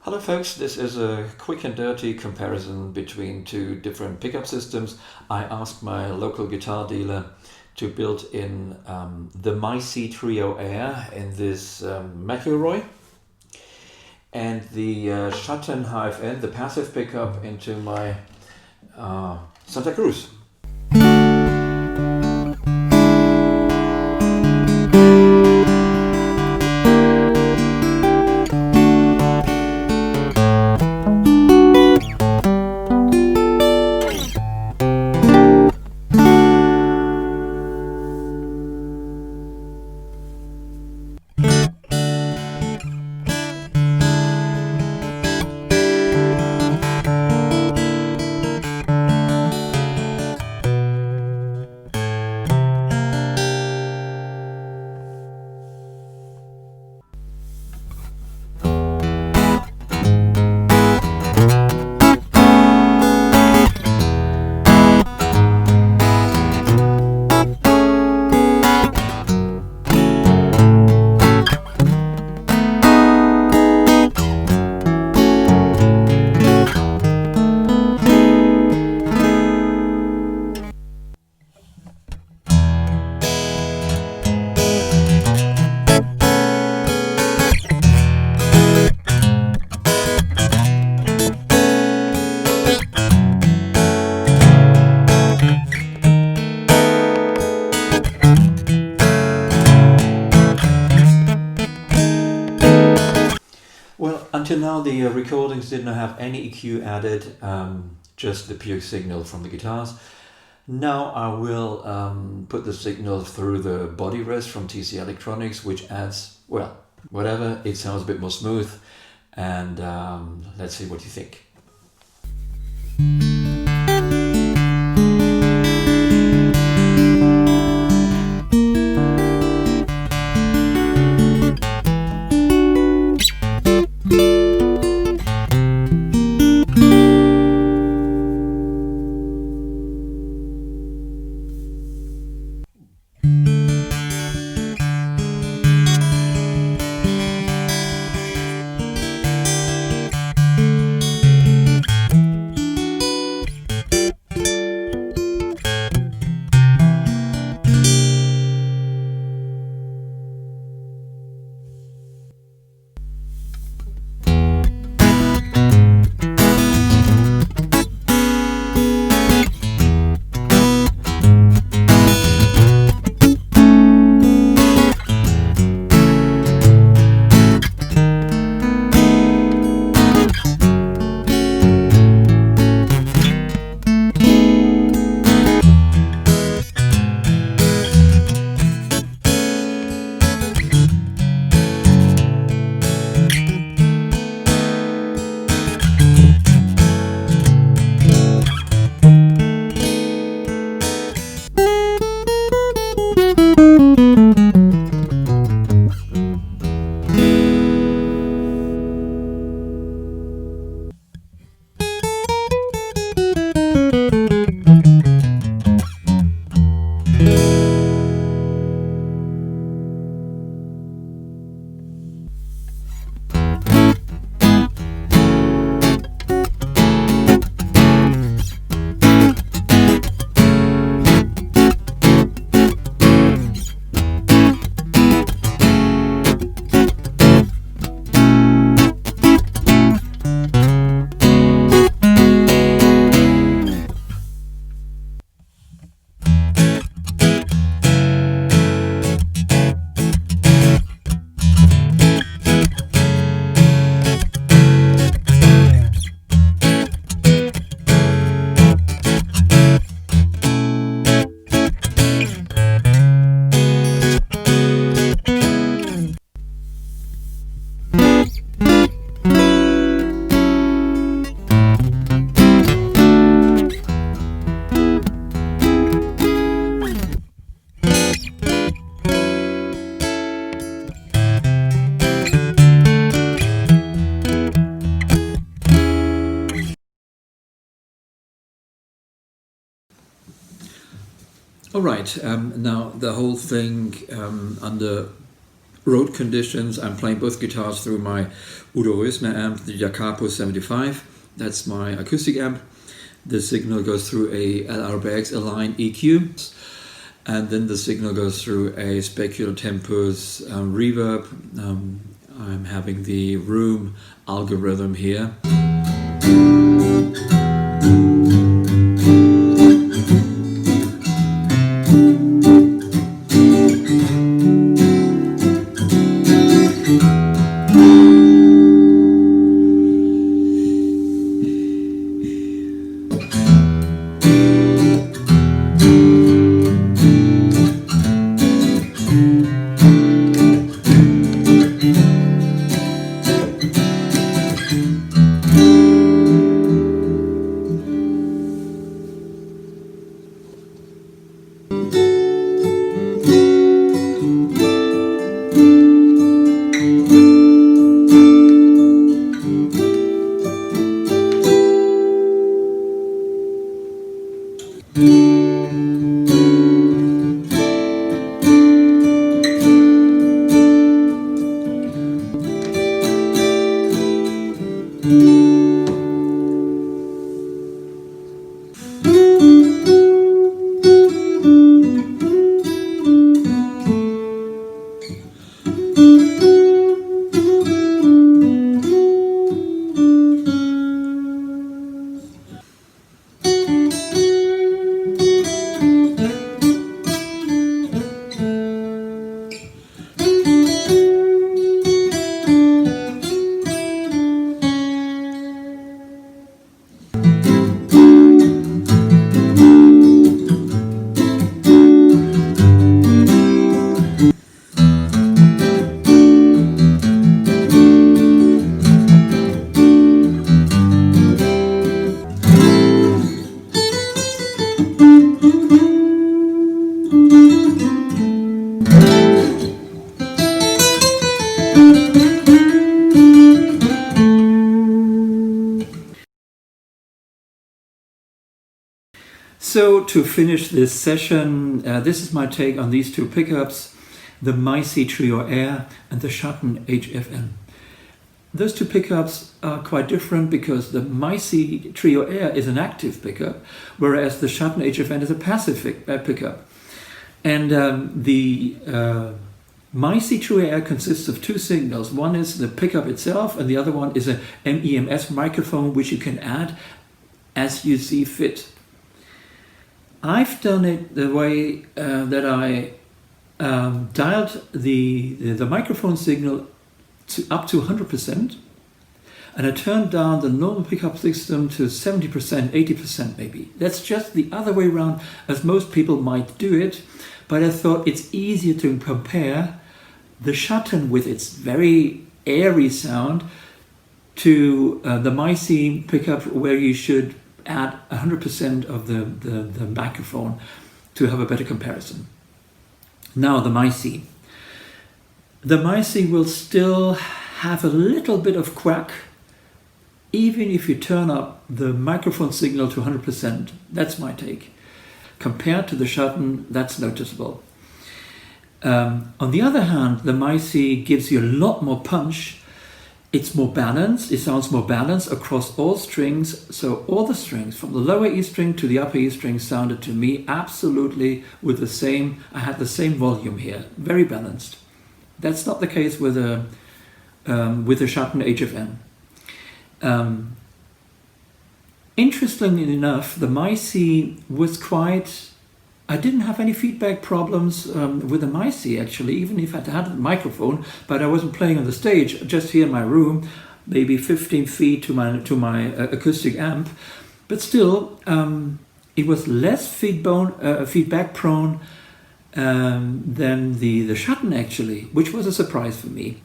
Hello folks, this is a quick and dirty comparison between two different pickup systems. I asked my local guitar dealer to build in the Misi Trio Air in this McElroy and the Schatten HFN, the passive pickup, into my Santa Cruz. Well, until now the recordings did not have any EQ added, just the pure signal from the guitars. Now I will put the signal through the body res from TC Electronics, which adds, well, whatever, it sounds a bit more smooth, and let's see what you think. All right, now the whole thing under road conditions, I'm playing both guitars through my Udo Roesner amp, the Jacapo 75. That's my acoustic amp. The signal goes through a LR-Bags Align EQ, and then the signal goes through a Specular Tempus reverb. I'm having the room algorithm here. So to finish this session, this is my take on these two pickups, the Misi Trio Air and the Schatten HFN. Those two pickups are quite different because the Misi Trio Air is an active pickup, whereas the Schatten HFN is a passive pickup. And the Misi Trio Air consists of two signals. One is the pickup itself, and the other one is a MEMS microphone, which you can add as you see fit. I've done it the way that I dialed the microphone signal up to 100%, and I turned down the normal pickup system to 70%, 80% maybe. That's just the other way around as most people might do it, but I thought it's easier to compare the Schatten with its very airy sound to the Misi pickup, where you should add 100% of the microphone to have a better comparison. Now the Misi. The Misi will still have a little bit of quack even if you turn up the microphone signal to 100%. That's my take. Compared to the Schatten, that's noticeable. On the other hand, the Misi gives you a lot more punch. It's more balanced, it sounds more balanced across all strings, so all the strings from the lower E string to the upper E string sounded to me absolutely with the same, I had the same volume here, very balanced. That's not the case with the Schatten HFN. Interestingly enough, the Misi was quite, I didn't have any feedback problems with the Misi actually, even if I had a microphone, but I wasn't playing on the stage, just here in my room, maybe 15 feet to my acoustic amp. But still, it was less feedback prone than the Schatten actually, which was a surprise for me.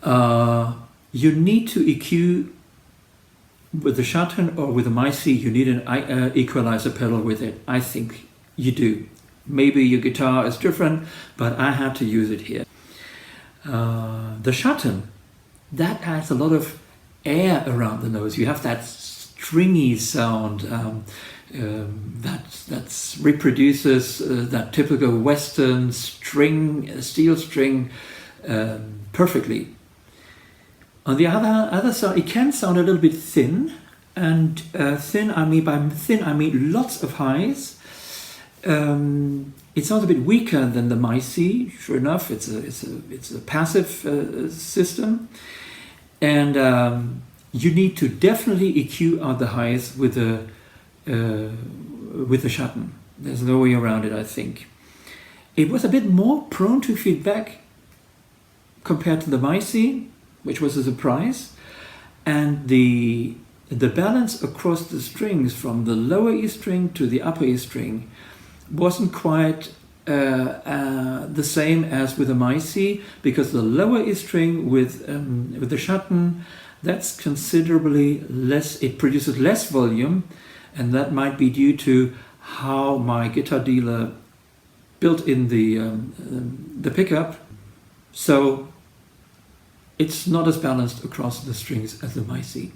You need to EQ with the Schatten, or with the Misi, you need an equalizer pedal with it, I think. You do. Maybe your guitar is different, but I had to use it here. The Schatten, that has a lot of air around the nose. You have that stringy sound that reproduces that typical Western string, steel string perfectly. On the other side, it can sound a little bit thin, and thin, I mean by thin I mean lots of highs. It sounds a bit weaker than the Misi. Sure enough, it's a passive system, and you need to definitely EQ out the highs with the Schatten. There's no way around it, I think. It was a bit more prone to feedback compared to the Misi, which was a surprise, and the balance across the strings from the lower E string to the upper E string wasn't quite the same as with the Misi, because the lower E string with the Schatten, that's considerably less, it produces less volume, and that might be due to how my guitar dealer built in the pickup. So it's not as balanced across the strings as the Misi.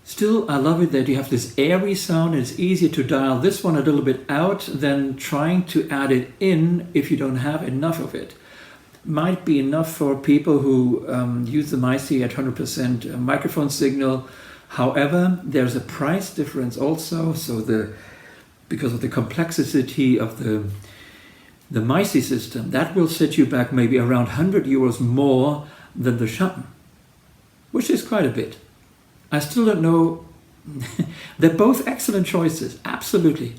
Still, I love it that you have this airy sound. It's easier to dial this one a little bit out than trying to add it in if you don't have enough of it. Might be enough for people who use the Misi at 100% microphone signal. However, there's a price difference also. So because of the complexity of the Misi system, that will set you back maybe around 100 euros more than the Schatten, which is quite a bit. I still don't know. They're both excellent choices, absolutely.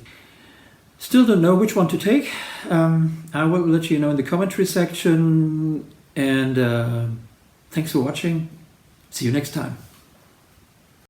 Still don't know which one to take. I will let you know in the commentary section, and thanks for watching. See you next time.